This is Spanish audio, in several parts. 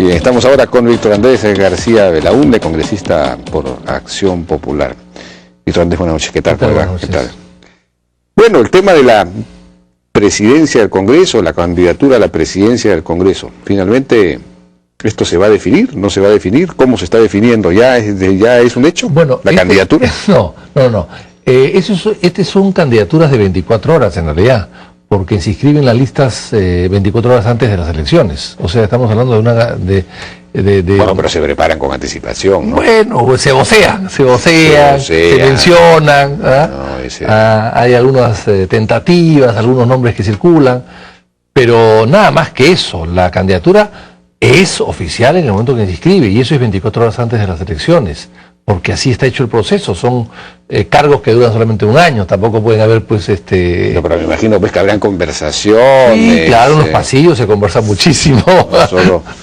Bien, estamos ahora con Víctor Andrés García Belaúnde, congresista por Acción Popular. Víctor Andrés, buenas noches. ¿Qué tal? Buenas noches. ¿Qué tal? Bueno, el tema de la presidencia del Congreso, la candidatura a la presidencia del Congreso. Finalmente, ¿esto se va a definir? ¿No se va a definir? ¿Cómo se está definiendo? ¿Ya es un hecho? Bueno, ¿La candidatura? No. Estas son candidaturas de 24 horas en realidad, porque se inscriben las listas 24 horas antes de las elecciones. O sea, estamos hablando de una... Bueno, pero se preparan con anticipación, ¿no? Bueno, se vocean, se mencionan, hay algunas tentativas, algunos nombres que circulan, pero nada más que eso. La candidatura es oficial en el momento que se inscribe, y eso es 24 horas antes de las elecciones, porque así está hecho el proceso. Son cargos que duran solamente un año, tampoco pueden haber No, pero me imagino pues que habrán conversaciones. Sí, claro, en los pasillos se conversa muchísimo,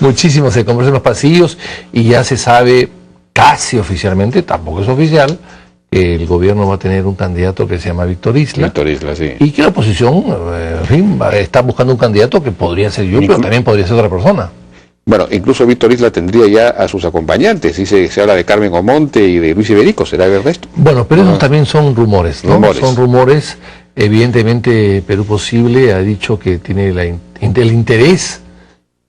muchísimo se conversa en los pasillos, y ya se sabe casi oficialmente, tampoco es oficial, que el gobierno va a tener un candidato que se llama Víctor Isla. Víctor Isla, sí. Y que la oposición, en fin, está buscando un candidato que podría ser yo, pero también podría ser otra persona. Bueno, incluso Víctor Isla tendría ya a sus acompañantes. Se habla de Carmen Omonte y de Luis Iberico. ¿Será el resto? Bueno, pero esos también son rumores, ¿no? Son rumores. Evidentemente, Perú Posible ha dicho que tiene el interés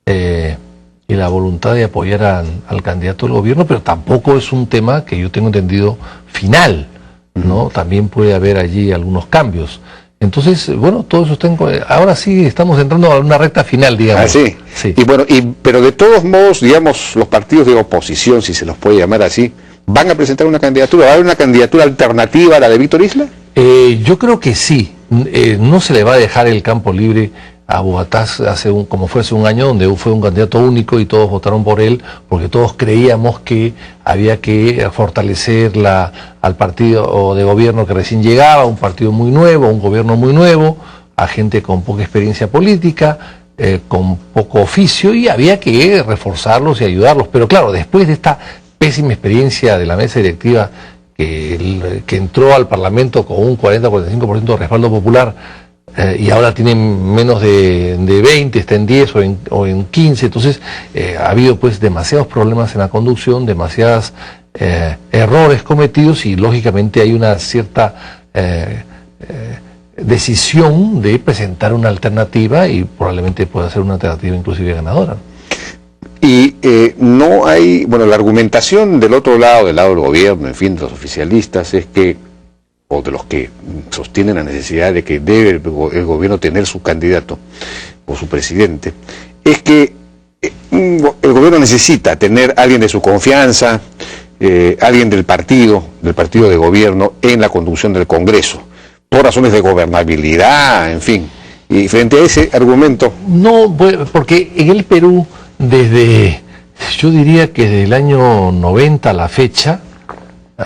y la voluntad de apoyar al candidato del gobierno, pero tampoco es un tema que yo tengo entendido final, ¿no? También puede haber allí algunos cambios. Entonces, bueno, todo eso ahora sí estamos entrando a una recta final, digamos. Ah, sí. Y bueno, pero de todos modos, digamos, los partidos de oposición, si se los puede llamar así, ¿van a presentar una candidatura? ¿Va a haber una candidatura alternativa a la de Víctor Isla? Yo creo que sí. No se le va a dejar el campo libre a Bogotá como fue hace un año, donde fue un candidato único y todos votaron por él, porque todos creíamos que había que fortalecer al partido de gobierno que recién llegaba, un partido muy nuevo, un gobierno muy nuevo, a gente con poca experiencia política, con poco oficio, y había que reforzarlos y ayudarlos. Pero claro, después de esta pésima experiencia de la mesa directiva que entró al Parlamento con un 40-45% de respaldo popular, y ahora tienen menos de 20, está en 10 o en 15, entonces ha habido pues demasiados problemas en la conducción, demasiados errores cometidos, y lógicamente hay una cierta decisión de presentar una alternativa, y probablemente pueda ser una alternativa inclusive ganadora. Y no hay, bueno, la argumentación del otro lado, del lado del gobierno, en fin, de los oficialistas, es que, o de los que sostienen la necesidad de que debe el gobierno tener su candidato o su presidente, es que el gobierno necesita tener a alguien de su confianza, alguien del partido de gobierno en la conducción del Congreso, por razones de gobernabilidad, en fin. Y frente a ese argumento... No, porque en el Perú, yo diría que desde el año 90 a la fecha,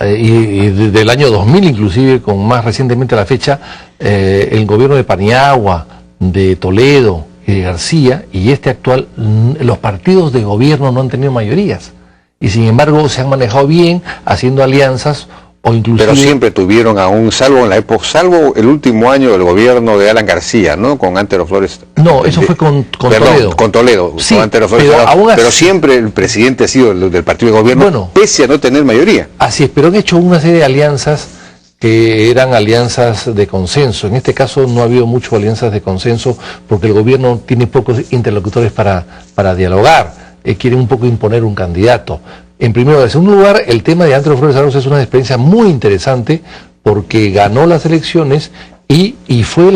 y desde el año 2000 inclusive, con más recientemente a la fecha, el gobierno de Paniagua, de Toledo y de García, y este actual, los partidos de gobierno no han tenido mayorías, y sin embargo se han manejado bien, haciendo alianzas, o inclusive... Pero siempre tuvieron salvo el último año del gobierno de Alan García, ¿no? Con Antero Flores. No, eso fue con Toledo. Con Toledo, sí, con Antero Flores. Pero siempre el presidente ha sido del partido de gobierno, pese a no tener mayoría. Así es, pero han hecho una serie de alianzas que eran alianzas de consenso. En este caso no ha habido muchas alianzas de consenso, porque el gobierno tiene pocos interlocutores para dialogar. Quieren un poco imponer un candidato. En primer lugar. En segundo lugar, el tema de Antero Flores Arauz es una experiencia muy interesante, porque ganó las elecciones y fue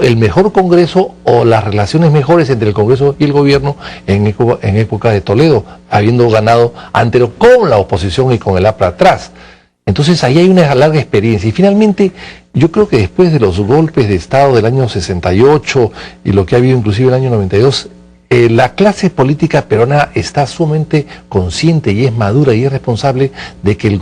el mejor Congreso, o las relaciones mejores entre el Congreso y el gobierno en época de Toledo, habiendo ganado Antero con la oposición y con el APRA atrás. Entonces ahí hay una larga experiencia. Y finalmente, yo creo que después de los golpes de Estado del año 68 y lo que ha habido inclusive el año 92, la clase política peruana está sumamente consciente y es madura y es responsable de que el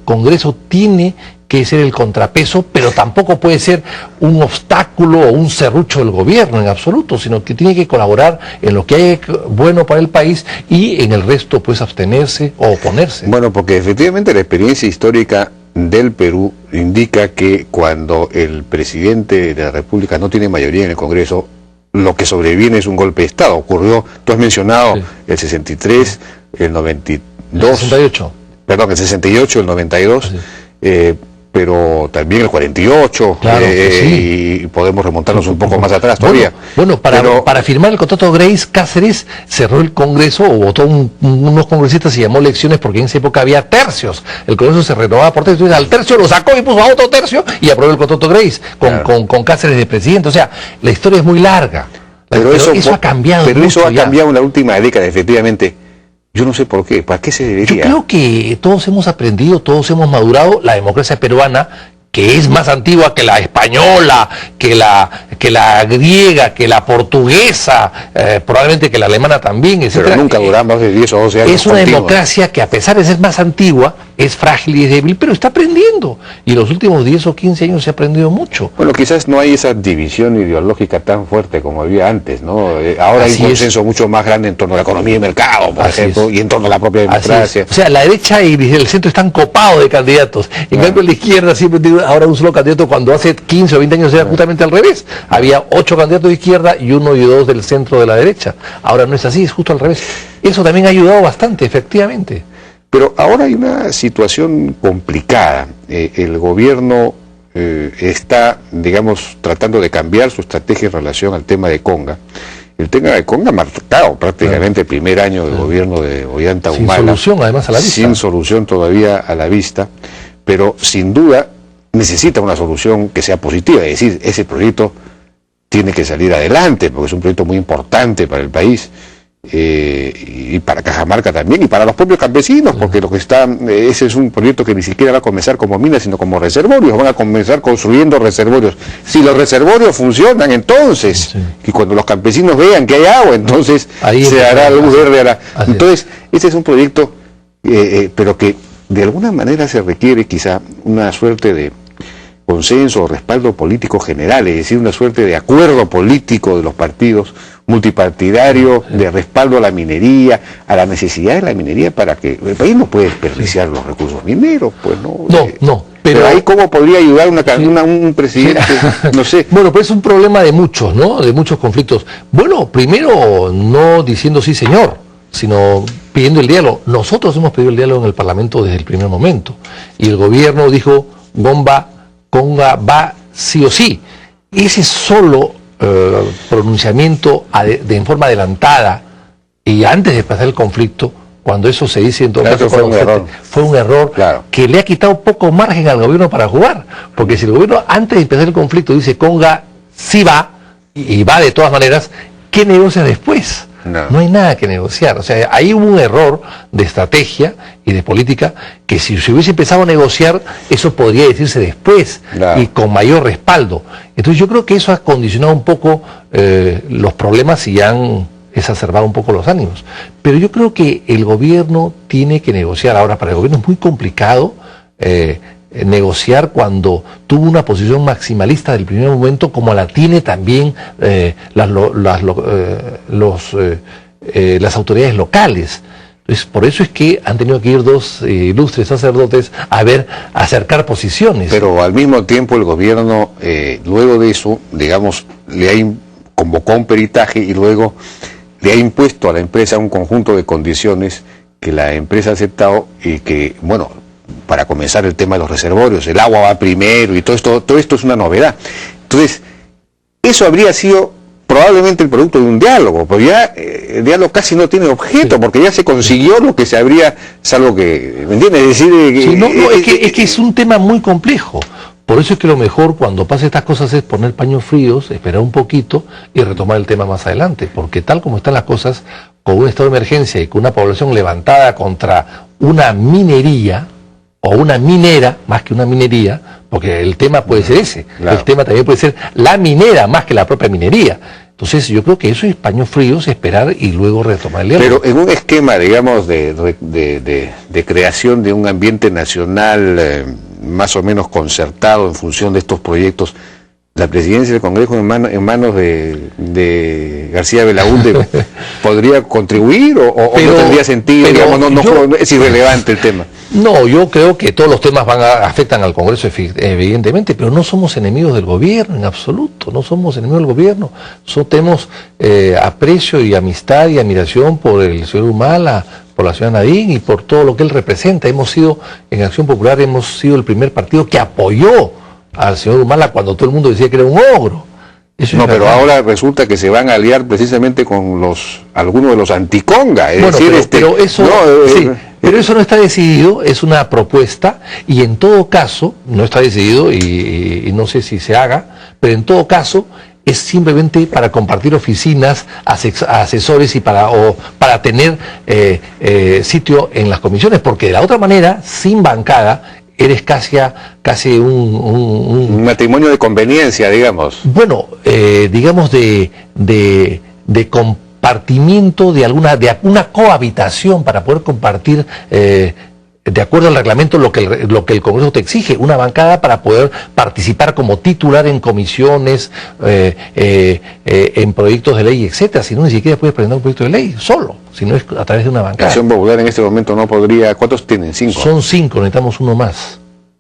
Congreso tiene que ser el contrapeso, pero tampoco puede ser un obstáculo o un serrucho del gobierno en absoluto, sino que tiene que colaborar en lo que hay bueno para el país, y en el resto pues abstenerse o oponerse. Bueno, porque efectivamente la experiencia histórica del Perú indica que cuando el presidente de la República no tiene mayoría en el Congreso, lo que sobreviene es un golpe de Estado. Ocurrió, tú has mencionado Sí. el 63, el 92, El 68. perdón, el 68, el 92, pero también el 48, Claro, sí. y podemos remontarnos un poco más atrás todavía. Bueno, para firmar el contrato Grace, Cáceres cerró el Congreso, o votó unos congresistas y llamó elecciones, porque en esa época había tercios. El Congreso se renovaba por tercios, entonces al tercio lo sacó y puso a otro tercio y aprobó el contrato Grace con Cáceres de presidente. O sea, la historia es muy larga. Pero eso ha cambiado. Pero mucho eso ha ya. cambiado en la última década, efectivamente. Yo no sé por qué, ¿para qué se Yo debería? creo que todos hemos aprendido, todos hemos madurado. La democracia peruana, que es más antigua que la española, que la griega, que la portuguesa, probablemente que la alemana también, etcétera. Pero nunca duramos más de 10 o 12 años. Es una continuos. democracia que, a pesar de ser más antigua, es frágil y es débil, pero está aprendiendo. Y en los últimos 10 o 15 años se ha aprendido mucho. Bueno, quizás no hay esa división ideológica tan fuerte como había antes, ¿no? Ahora hay un consenso mucho más grande en torno a la economía y mercado, por ejemplo, y en torno a la propia democracia. O sea, la derecha y el centro están copados de candidatos. En cambio, la izquierda siempre tiene ahora un solo candidato, cuando hace 15 o 20 años era justamente al revés. Había 8 candidatos de izquierda y 1 y 2 del centro de la derecha. Ahora no es así, es justo al revés. Eso también ha ayudado bastante, efectivamente. Pero ahora hay una situación complicada. El gobierno está, digamos, tratando de cambiar su estrategia en relación al tema de Conga. El tema de Conga ha marcado prácticamente el primer año del gobierno de Ollanta Humala. Sin solución, además, a la vista. Sin solución todavía a la vista, pero sin duda necesita una solución que sea positiva. Es decir, ese proyecto tiene que salir adelante, porque es un proyecto muy importante para el país. Y para Cajamarca también, y para los propios campesinos, porque lo que están, ese es un proyecto que ni siquiera va a comenzar como minas, sino como reservorios. Van a comenzar construyendo reservorios. Si los reservorios funcionan, entonces, y cuando los campesinos vean que hay agua, entonces ahí se hará luz verde a la... Entonces, ese es un proyecto, pero que de alguna manera se requiere quizá una suerte de consenso o respaldo político general, es decir, una suerte de acuerdo político de los partidos, multipartidario, de respaldo a la minería, a la necesidad de la minería, para que el país no puede desperdiciar los recursos mineros, pues no. No. Pero ahí cómo podría ayudar un presidente, no sé. Bueno, pues es un problema de muchos, ¿no? De muchos conflictos. Bueno, primero no diciendo sí señor, sino pidiendo el diálogo. Nosotros hemos pedido el diálogo en el Parlamento desde el primer momento. Y el gobierno dijo, Conga va sí o sí. Ese solo pronunciamiento en forma adelantada y antes de pasar el conflicto, cuando eso se dice en todo caso fue un error claro, que le ha quitado poco margen al gobierno para jugar, porque si el gobierno antes de empezar el conflicto dice Conga sí va y va de todas maneras, ¿qué negocia después? No hay nada que negociar. O sea, ahí hubo un error de estrategia y de política que si se hubiese empezado a negociar, eso podría decirse después y con mayor respaldo. Entonces yo creo que eso ha condicionado un poco los problemas y han exacerbado un poco los ánimos. Pero yo creo que el gobierno tiene que negociar. Ahora, para el gobierno es muy complicado negociar cuando tuvo una posición maximalista del primer momento, como la tiene también las autoridades locales. Entonces, por eso es que han tenido que ir 2 ilustres sacerdotes a acercar posiciones. Pero al mismo tiempo el gobierno, luego de eso, digamos, convocó un peritaje y luego le ha impuesto a la empresa un conjunto de condiciones que la empresa ha aceptado y que, bueno, para comenzar el tema de los reservorios, el agua va primero y todo esto es una novedad. Entonces, eso habría sido probablemente el producto de un diálogo, pero ya el diálogo casi no tiene objeto, porque ya se consiguió lo que se habría, salvo que, ¿me entiendes? Es decir, es que es un tema muy complejo. Por eso es que lo mejor cuando pasa estas cosas es poner paños fríos, esperar un poquito y retomar el tema más adelante, porque tal como están las cosas, con un estado de emergencia y con una población levantada contra una minería, o una minera, más que una minería, porque el tema puede ser ese, el tema también puede ser la minera, más que la propia minería. Entonces yo creo que eso es paños fríos, esperar y luego retomar el diálogo. Pero en un esquema, digamos, de creación de un ambiente nacional más o menos concertado en función de estos proyectos, la presidencia del Congreso en manos de García Belaúnde podría contribuir o no tendría sentido, digamos, es irrelevante el tema? No, yo creo que todos los temas afectan al Congreso, evidentemente, pero no somos enemigos del gobierno, en absoluto, no somos enemigos del gobierno. Tenemos aprecio y amistad y admiración por el señor Humala, por la señora Nadine y por todo lo que él representa. En Acción Popular hemos sido el primer partido que apoyó al señor Humala cuando todo el mundo decía que era un ogro. No, pero ahora resulta que se van a aliar precisamente con algunos de los anticonga. Es decir, pero eso no está decidido, es una propuesta, y en todo caso, no está decidido y no sé si se haga, pero en todo caso es simplemente para compartir oficinas, asesores y para tener sitio en las comisiones, porque de la otra manera, sin bancada, eres casi un matrimonio de conveniencia, digamos. Bueno, digamos de compartimiento de una cohabitación para poder compartir de acuerdo al reglamento lo que el Congreso te exige, una bancada para poder participar como titular en comisiones, en proyectos de ley, etcétera. Si no, ni siquiera puedes presentar un proyecto de ley solo, si no es a través de una bancada. Acción Popular en este momento no podría. ¿Cuántos tienen? 5. Son 5, necesitamos uno más.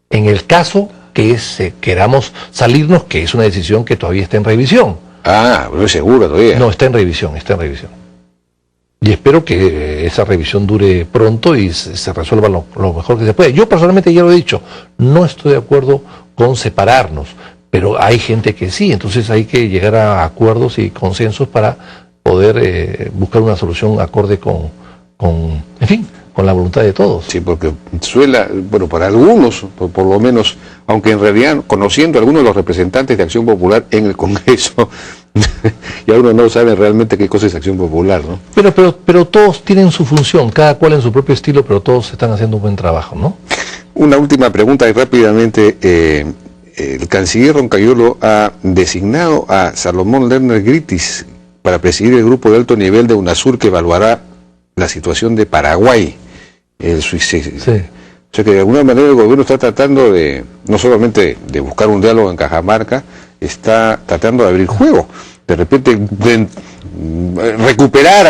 En el caso que queramos salirnos, que es una decisión que todavía está en revisión. Ah, pero es seguro todavía. No, está en revisión. Y espero que esa revisión dure pronto y se resuelva lo mejor que se puede. Yo personalmente ya lo he dicho, no estoy de acuerdo con separarnos, pero hay gente que sí, entonces hay que llegar a acuerdos y consensos para poder buscar una solución acorde con la voluntad de todos. Sí, porque para algunos, por lo menos, aunque en realidad, conociendo a algunos de los representantes de Acción Popular en el Congreso, y algunos no saben realmente qué cosa es Acción Popular, ¿no? Pero todos tienen su función, cada cual en su propio estilo, pero todos están haciendo un buen trabajo, ¿no? Una última pregunta y rápidamente. El canciller Roncayolo ha designado a Salomón Lerner Gritis para presidir el grupo de alto nivel de UNASUR que evaluará la situación de Paraguay. Sí. O sea que de alguna manera el gobierno está tratando no solamente de buscar un diálogo en Cajamarca, está tratando de abrir juego. De repente recuperar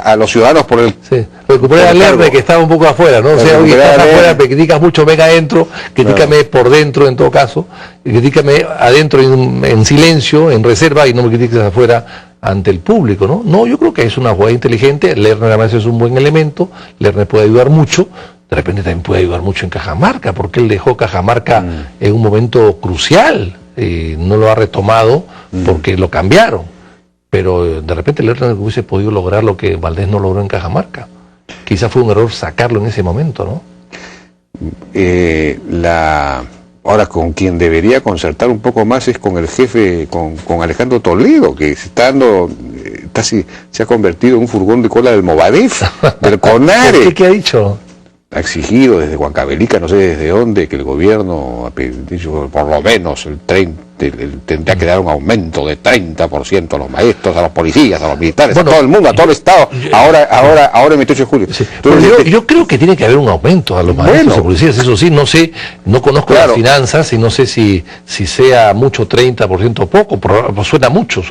a los ciudadanos por el... Sí, recuperar a Lerner, que estaba un poco afuera, ¿no? O sea, oye, estás afuera, me criticas mucho, venga adentro, critícame por dentro en todo caso, critícame adentro en silencio, en reserva, y no me critiques afuera ante el público, ¿no? No, yo creo que es una jugada inteligente. Lerner además es un buen elemento, Lerner puede ayudar mucho, de repente también puede ayudar mucho en Cajamarca, porque él dejó Cajamarca en un momento crucial, no lo ha retomado porque lo cambiaron, pero de repente Lerner hubiese podido lograr lo que Valdés no logró en Cajamarca. Quizás fue un error sacarlo en ese momento, ¿no? Ahora, con quien debería concertar un poco más es con el jefe, con Alejandro Toledo, que casi se ha convertido en un furgón de cola del Movadef, del CONARE. ¿Qué ha dicho? Ha exigido desde Huancavelica, no sé desde dónde, que el gobierno ha dicho por lo menos tendría que dar un aumento de 30% a los maestros, a los policías, a los militares, a todo el mundo, a todo el Estado, ahora en 28 de julio. Sí, entonces, yo creo que tiene que haber un aumento a los maestros, a los policías, eso sí, no sé, no conozco las finanzas y no sé si sea mucho 30% o poco, suena mucho,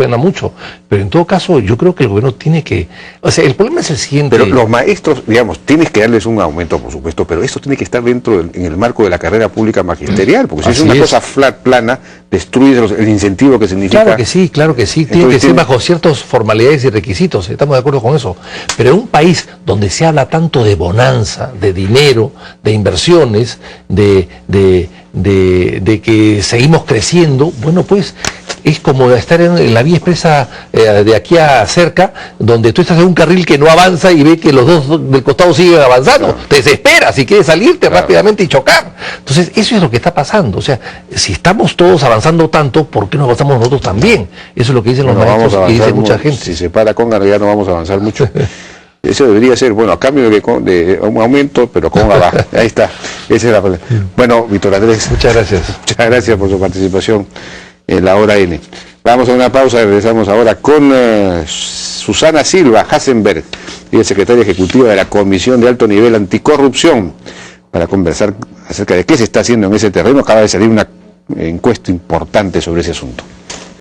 pero en todo caso yo creo que el gobierno tiene que, o sea, el problema es el siguiente. Pero los maestros, digamos, tienes que darles un aumento, por supuesto, pero esto tiene que estar en el marco de la carrera pública magisterial, porque si es una cosa plana, destruye el incentivo que significa. Claro que sí, tiene que ser bajo ciertas formalidades y requisitos, estamos de acuerdo con eso. Pero en un país donde se habla tanto de bonanza, de dinero, de inversiones, de que seguimos creciendo, bueno, pues es como estar en la vía expresa de aquí a cerca, donde tú estás en un carril que no avanza y ves que los dos del costado siguen avanzando. Claro. Te desesperas y quieres salirte rápidamente y chocar. Entonces, eso es lo que está pasando. O sea, si estamos todos avanzando tanto, ¿por qué no avanzamos nosotros también? Eso es lo que dicen los maestros y dice mucha gente. Si se para Conga, ya no vamos a avanzar mucho. Eso debería ser, bueno, a cambio de un aumento, pero con una baja. Ahí está. Esa es la palabra. Bueno, Víctor Andrés. Muchas gracias. Muchas gracias por su participación en la hora N. Vamos a una pausa y regresamos ahora con Susana Silva Hasenberg, y el secretaria ejecutiva de la Comisión de Alto Nivel Anticorrupción, para conversar acerca de qué se está haciendo en ese terreno. Acaba de salir una encuesta importante sobre ese asunto.